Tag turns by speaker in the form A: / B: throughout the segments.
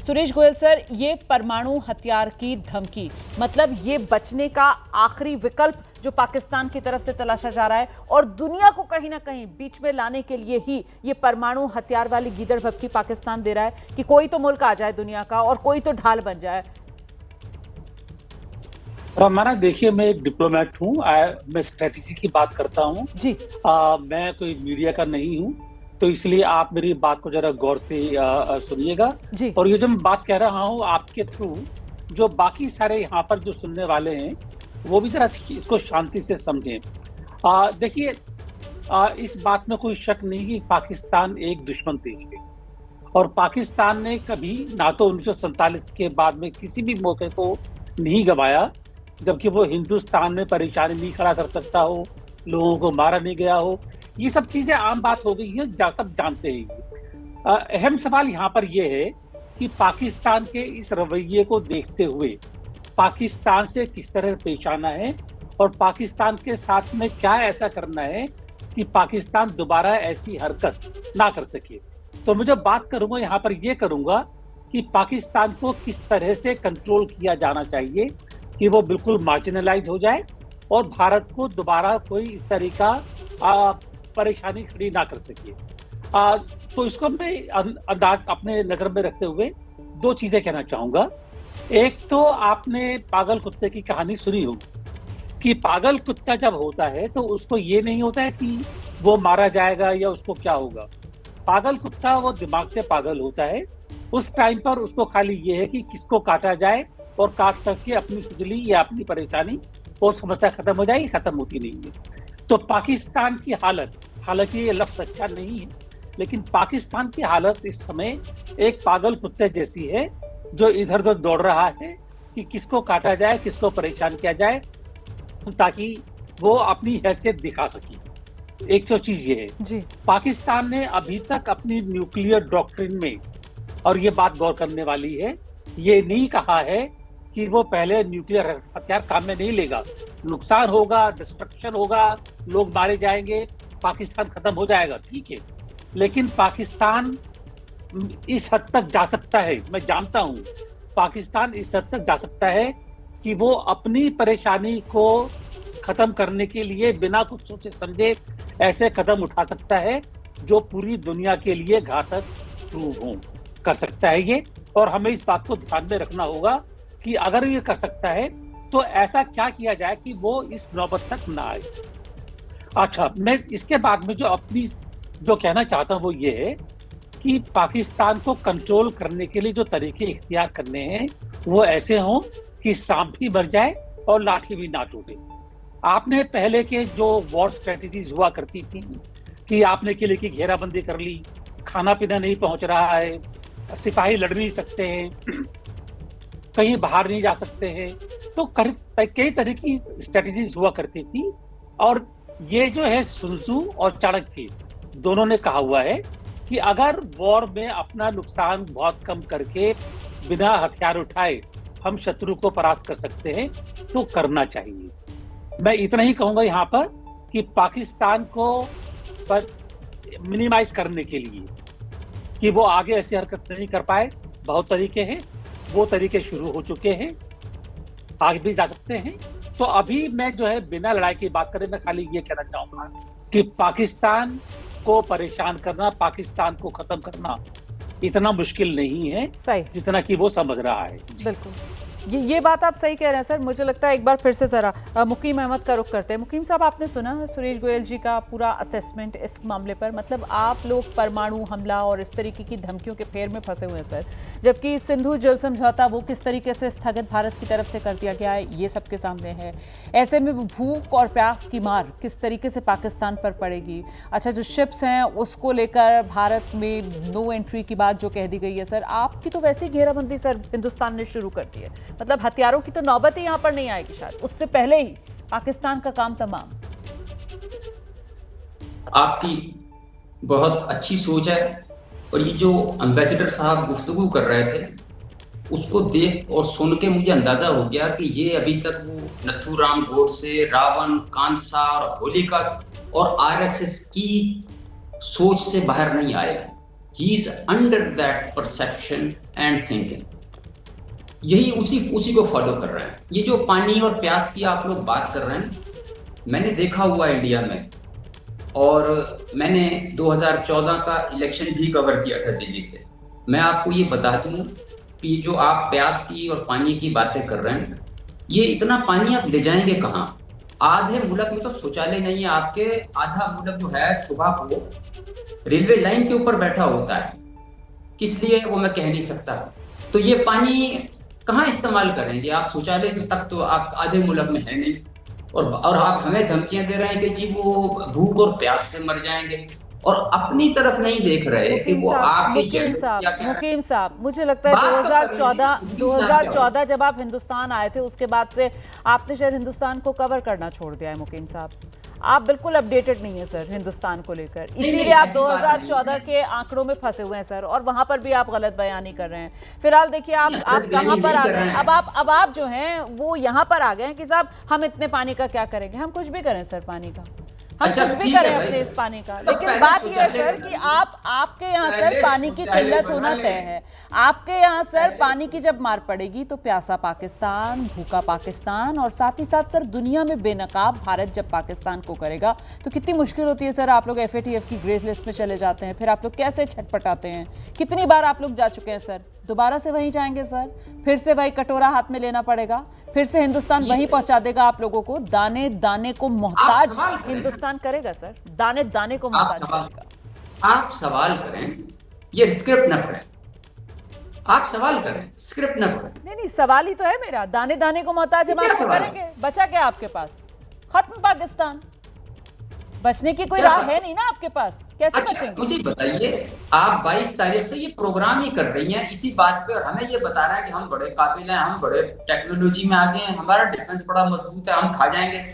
A: Suresh Goyal sir, ये परमाणु हथियार की धमकी मतलब ये बचने का आखिरी विकल्प जो पाकिस्तान की तरफ से तलाशा जा रहा है और दुनिया को कहीं ना कहीं बीच में लाने के लिए ही ये परमाणु हथियार वाली गीदड़ भभकी पाकिस्तान दे रहा है कि कोई तो मुल्क आ जाए दुनिया का और कोई तो ढाल बन जाए।
B: माना देखिए, मैं एक डिप्लोमेट हूँ, मैं स्ट्रेटेजी की बात करता हूँ
A: जी।
B: मैं कोई मीडिया का नहीं हूँ, तो इसलिए आप मेरी बात को जरा गौर से सुनिएगा। और ये जो मैं बात कह रहा हूँ आपके थ्रू, जो बाकी सारे यहाँ पर जो सुनने वाले हैं वो भी जरा इसको शांति से समझें। देखिए, इस बात में कोई शक नहीं कि पाकिस्तान एक दुश्मन देश है और पाकिस्तान ने कभी ना तो 1947 के बाद में किसी भी मौके को नहीं गवाया जबकि वो हिंदुस्तान में परेशानी नहीं खड़ा कर सकता हो, लोगों को मारा नहीं गया हो। ये सब चीजें आम बात हो गई है, सब जानते हैं। अहम सवाल यहाँ पर यह है कि पाकिस्तान के इस रवैये को देखते हुए पाकिस्तान से किस तरह पेश आना है और पाकिस्तान के साथ में क्या ऐसा करना है कि पाकिस्तान दोबारा ऐसी हरकत ना कर सके। तो मैं जो बात करूंगा यहाँ पर यह करूंगा कि पाकिस्तान को किस तरह से कंट्रोल किया जाना चाहिए कि वो बिल्कुल मार्जिनलाइज हो जाए और भारत को दोबारा कोई इस तरह का परेशानी खड़ी ना कर सके। तो इसको मैं अंदाज अपने नजर में रखते हुए दो चीजें कहना चाहूंगा। एक तो आपने पागल कुत्ते की कहानी सुनी होगी कि पागल कुत्ता जब होता है तो उसको ये नहीं होता है कि वो मारा जाएगा या उसको क्या होगा। पागल कुत्ता वो दिमाग से पागल होता है। उस टाइम पर उसको खाली ये है कि किसको काटा जाए और काट करके अपनी खुजली या अपनी परेशानी और समस्या खत्म हो जाएगी, खत्म होती नहीं है। तो पाकिस्तान की हालत, हालांकि ये लफ्ज अच्छा नहीं है, लेकिन पाकिस्तान की हालत इस समय एक पागल कुत्ते जैसी है जो इधर उधर दौड़ रहा है कि किसको काटा जाए, किसको परेशान किया जाए ताकि वो अपनी हैसियत दिखा सके। एक तो चीज ये है जी। पाकिस्तान ने अभी तक अपनी न्यूक्लियर डॉक्ट्रिन में, और ये बात गौर करने वाली है, ये नहीं कहा है कि वो पहले न्यूक्लियर हथियार काम में नहीं लेगा, नुकसान होगा, डिस्ट्रक्शन होगा, लोग मारे जाएंगे, पाकिस्तान खत्म हो जाएगा, ठीक है। लेकिन पाकिस्तान इस हद तक जा सकता है, मैं जानता हूं पाकिस्तान इस हद तक जा सकता है कि वो अपनी परेशानी को खत्म करने के लिए बिना कुछ सोचे समझे ऐसे कदम उठा सकता है जो पूरी दुनिया के लिए घातक प्रूव हो कर सकता है ये। और हमें इस बात को ध्यान में रखना होगा कि अगर ये कर सकता है तो ऐसा क्या किया जाए कि वो इस नौबत तक ना आए। अच्छा, मैं इसके बाद में जो कहना चाहता हूं वो ये है कि पाकिस्तान को कंट्रोल करने के लिए जो तरीके इख्तियार करने हैं वो ऐसे हों कि सांप भी मर जाए और लाठी भी ना टूटे। आपने पहले के जो वॉर स्ट्रेटेजीज हुआ करती थी कि आपने किले की घेराबंदी कर ली, खाना पीना नहीं पहुंच रहा है, सिपाही लड़ नहीं सकते हैं, कहीं बाहर नहीं जा सकते हैं, तो कई तरह की स्ट्रेटेजीज हुआ करती थी। और ये जो है सुन त्सू और चाणक्य दोनों ने कहा हुआ है कि अगर वॉर में अपना नुकसान बहुत कम करके बिना हथियार उठाए हम शत्रु को परास्त कर सकते हैं तो करना चाहिए। मैं इतना ही कहूंगा यहाँ पर कि पाकिस्तान को मिनिमाइज करने के लिए कि वो आगे ऐसी हरकत नहीं कर पाए, बहुत तरीके हैं, वो तरीके शुरू हो चुके हैं, आगे भी जा सकते हैं। तो अभी मैं जो है बिना लड़ाई की बात करें, मैं खाली ये कहना चाहूंगा कि पाकिस्तान को परेशान करना, पाकिस्तान को खत्म करना इतना मुश्किल नहीं है जितना कि वो समझ रहा है।
A: बिल्कुल, ये बात आप सही कह रहे हैं सर। मुझे लगता है एक बार फिर से जरा मुकीम अहमद का रुख करते हैं। मुकीम साहब, आपने सुना सुरेश गोयल जी का पूरा असेसमेंट इस मामले पर। मतलब आप लोग परमाणु हमला और इस तरीके की धमकियों के फेर में फंसे हुए हैं सर, जबकि सिंधु जल समझौता वो किस तरीके से स्थगित भारत की तरफ से कर दिया गया है ये सबके सामने है। ऐसे में भूख और प्यास की मार किस तरीके से पाकिस्तान पर पड़ेगी। अच्छा, जो शिप्स हैं उसको लेकर भारत में नो एंट्री की बात जो कह दी गई है सर, आपकी तो वैसी घेराबंदी सर हिंदुस्तान ने शुरू कर दी है। मतलब हथियारों की तो नौबत ही यहां पर नहीं आएगी, शायद उससे पहले ही पाकिस्तान का काम तमाम।
C: आपकी बहुत अच्छी सोच है और ये जो एम्बेसडर साहब गुफ्तगू कर रहे थे उसको देख और सुन के मुझे अंदाजा हो गया कि ये अभी तक वो नथुराम गोडसे, रावण, कांसा और होलिका और आरएसएस की सोच से बाहर नहीं आए हैं। He is under that perception and thinking. यही उसी को फॉलो कर रहा है। ये जो पानी और प्यास की आप लोग बात कर रहे हैं, मैंने देखा हुआ इंडिया में, और मैंने 2014 का इलेक्शन भी कवर किया था दिल्ली से। मैं आपको ये बता दूं कि जो आप प्यास की और पानी की बातें कर रहे हैं, ये इतना पानी आप ले जाएंगे कहाँ? आधे मुल्क में तो शौचालय नहीं है आपके। आधा मुल्क जो है सुबह को रेलवे लाइन के ऊपर बैठा होता है, किस लिए वो मैं कह नहीं सकता। तो ये पानी कहाँ इस्तेमाल करेंगे आप? शौचालय तक तो आप आधे मुल्क में है नहीं, और आप हमें धमकियां दे रहे हैं कि जी वो भूख और प्यास से मर जाएंगे, और अपनी तरफ नहीं देख रहे कि वो आपकी।
A: मुकीम साहब, मुझे लगता है 2014 जब आप हिंदुस्तान आए थे, उसके बाद से आपने शायद हिंदुस्तान को कवर करना छोड़ दिया है। मुकीम साहब, आप बिल्कुल अपडेटेड नहीं है सर हिंदुस्तान को लेकर, इसीलिए आप 2014 के आंकड़ों में फंसे हुए हैं सर, और वहां पर भी आप गलत बयानी कर रहे हैं। फिलहाल देखिए आप कहां पर आ गए। अब आप जो हैं वो यहां पर आ गए हैं कि साहब हम इतने पानी का क्या करेंगे। हम कुछ भी करें सर पानी का, हम कुछ भी करें अपने इस पानी का, लेकिन बात यह है सर कि आपके यहाँ सर पानी की किल्लत होना तय है। आपके यहाँ सर पानी की जब मार पड़ेगी तो प्यासा पाकिस्तान, भूखा पाकिस्तान, और साथ ही साथ सर दुनिया में बेनकाब भारत जब पाकिस्तान को करेगा तो कितनी मुश्किल होती है सर। आप लोग FATF की ग्रे लिस्ट में चले जाते हैं, फिर आप लोग कैसे छटपटाते हैं। कितनी बार आप लोग जा चुके हैं सर, दोबारा से वहीं जाएंगे सर, फिर से वही कटोरा हाथ में लेना पड़ेगा, फिर से हिंदुस्तान वहीं पहुंचा देगा आप लोगों को। दाने दाने को मोहताज हिंदुस्तान करेगा सर, दाने दाने को मोहताज करेगा।
C: आप सवाल करें, ये स्क्रिप्ट न पढ़ें। आप सवाल करें, स्क्रिप्ट न पढ़ें।
A: नहीं, सवाल ही तो है मेरा। दाने दाने को मोहताज हम आपको करेंगे, बचा क्या आपके पास? खत्म पाकिस्तान, बचने की कोई राह है नहीं ना आपके पास, कैसे बचेंगे?
C: मुझे बताइए, आप 22 तारीख से ये प्रोग्राम ही कर रही हैं इसी बात पे, और हमें ये बता रहा है कि हम बड़े काबिल हैं, हम बड़े टेक्नोलॉजी में आगे हैं, हमारा डिफेंस बड़ा मजबूत है, हम खा जाएंगे।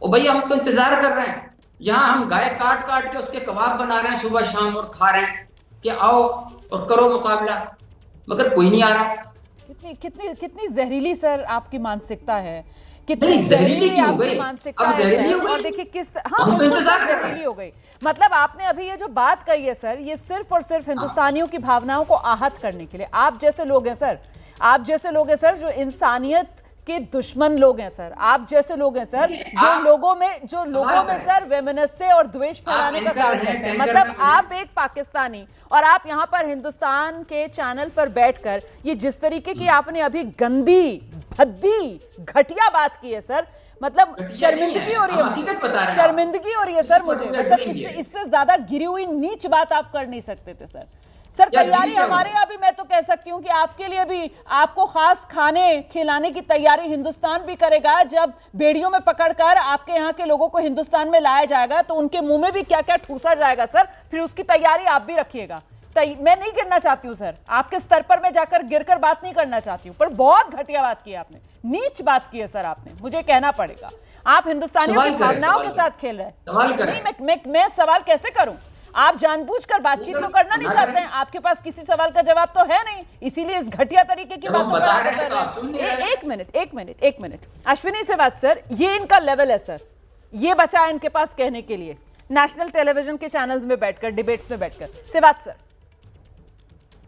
C: ओ भैया, हम तो इंतजार कर रहे हैं। यहाँ हम गाय काट काट के उसके कबाब बना रहे हैं सुबह शाम और खा रहे हैं कि आओ और करो मुकाबला, मगर कोई नहीं आ रहा।
A: कितनी जहरीली सर आपकी मानसिकता है, कितनी जहरीली आपकी मानसिकता है। और देखिए बिल्कुल जहरीली हो गई। मतलब आपने अभी ये जो बात कही है सर, ये सिर्फ और सिर्फ हिंदुस्तानियों की भावनाओं को आहत करने के लिए। आप जैसे लोग हैं सर, आप जैसे लोग हैं सर जो इंसानियत के दुश्मन लोग हैं सर, आप जैसे लोग हैं सर जो लोगों में सर वैमनस्य और द्वेष फैलाने का काम करते हैं। मतलब आप एक पाकिस्तानी और आप यहाँ पर हिंदुस्तान के चैनल पर बैठकर ये जिस तरीके की आपने अभी गंदी भद्दी घटिया बात की है सर, मतलब शर्मिंदगी हो रही है, शर्मिंदगी हो रही है सर मुझे। मतलब इससे ज्यादा गिरी हुई नीच बात आप कर नहीं सकते थे सर। सर तैयारी हमारे यहाँ भी, मैं तो कह सकती हूँ कि आपके लिए भी, आपको खास खाने खिलाने की तैयारी हिंदुस्तान भी करेगा। जब बेड़ियों में पकड़कर आपके यहाँ के लोगों को हिंदुस्तान में लाया जाएगा तो उनके मुंह में भी क्या क्या ठूसा जाएगा सर, फिर उसकी तैयारी आप भी रखिएगा। मैं नहीं गिरना चाहती हूँ सर, आपके स्तर पर मैं जाकर गिरकर बात नहीं करना चाहती हूँ, पर बहुत घटिया बात की आपने, नीच बात की है सर आपने, मुझे कहना पड़ेगा। आप हिंदुस्तानियों की भावनाओं के साथ खेल रहे हैं। मैं सवाल कैसे करूं? आप जानबूझकर बातचीत तो करना नहीं चाहते हैं, आपके पास किसी सवाल का जवाब तो है नहीं, इसीलिए इस घटिया तरीके की बातों पर आगे कर रहे हैं। एक मिनट अश्विनी से बात सर, ये इनका लेवल है सर, ये बचा है इनके पास कहने के लिए नेशनल टेलीविजन के चैनल्स में बैठकर, डिबेट्स में बैठकर। से बात सर,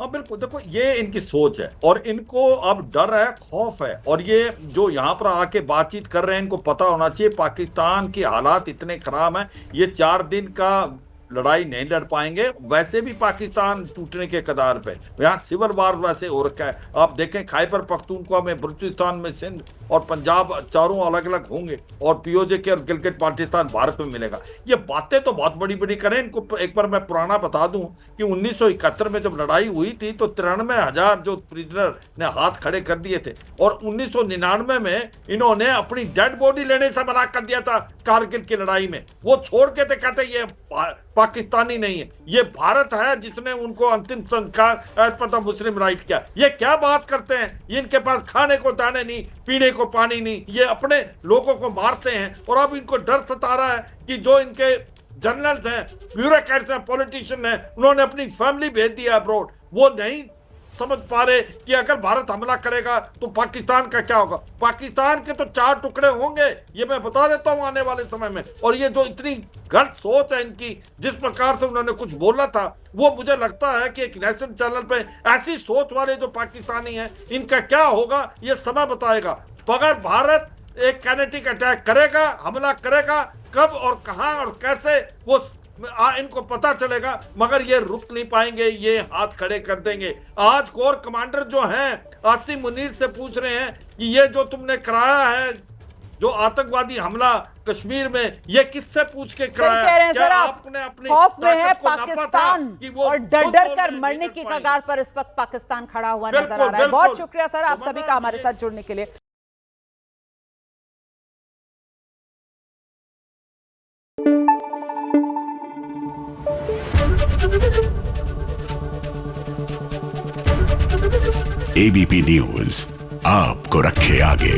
D: हाँ बिल्कुल, देखो ये इनकी सोच है और इनको अब डर है, खौफ है, और ये जो यहाँ पर आके बातचीत कर रहे हैं इनको पता होना चाहिए पाकिस्तान की हालात इतने खराब हैं, ये 4 दिन का लड़ाई नहीं लड़ पाएंगे। वैसे भी पाकिस्तान टूटने के कगार पे, यहाँ सिविल वार वैसे हो रखा है। आप देखें खैबर पख्तूनख्वा में, बलूचिस्तान में सिंध और पंजाब चारों अलग अलग होंगे, और POJ के और गिलगित बाल्टिस्तान भारत में मिलेगा। ये बातें तो बहुत बड़ी बड़ी करें। इनको एक बार मैं पुराना बता दूं कि 1971 में जब लड़ाई हुई थी तो 93,000 जो प्रिजनर ने हाथ खड़े कर दिए थे, और 1999 में इन्होंने अपनी डेड बॉडी लेने से मना कर दिया था कारगिल की लड़ाई में। वो छोड़ के थे, कहते ये पाकिस्तानी नहीं है, ये भारत है जिसने उनको अंतिम संस्कार as per the Muslim right किया। ये क्या बात करते हैं? इनके पास खाने को दाने नहीं, पीने को पानी नहीं, ये अपने लोगों को मारते हैं। और अब इनको डर सता रहा है कि जो इनके जनरल्स हैं, ब्यूरोक्रेट्स हैं, पॉलिटिशियन हैं, उन्होंने अपनी फैमिली भेज दिया अब्रॉड, वो नहीं समझ पा रहे कि अगर भारत हमला करेगा तो पाकिस्तान का क्या होगा। पाकिस्तान के तो 4 टुकड़े होंगे, ये मैं बता देता हूं आने वाले समय में। और ये जो इतनी गलत सोच है इनकी, जिस प्रकार से उन्होंने कुछ बोला था, वो मुझे लगता है कि एक नेशनल चैनल पे ऐसी सोच वाले जो पाकिस्तानी हैं, इनका क्या होगा ये समय बताएगा। मगर भारत एक काइनेटिक अटैक करेगा, हमला करेगा, कब और कहां और कैसे वो इनको पता चलेगा, मगर ये रुक नहीं पाएंगे, ये हाथ खड़े कर देंगे। आज कोर कमांडर जो हैं आसिम मुनीर से पूछ रहे हैं कि ये जो तुमने कराया है, जो आतंकवादी हमला कश्मीर में, ये किससे पूछ के कराया?
A: क्या आपने अपनी खौफ में है पाकिस्तान और डर डर कर मरने की कगार पर इस वक्त पाकिस्तान खड़ा हुआ नजर आ रहा है। बहुत शुक्रिया सर आप सभी का हमारे साथ जुड़ने के लिए।
E: एबीपी न्यूज आपको रखे आगे।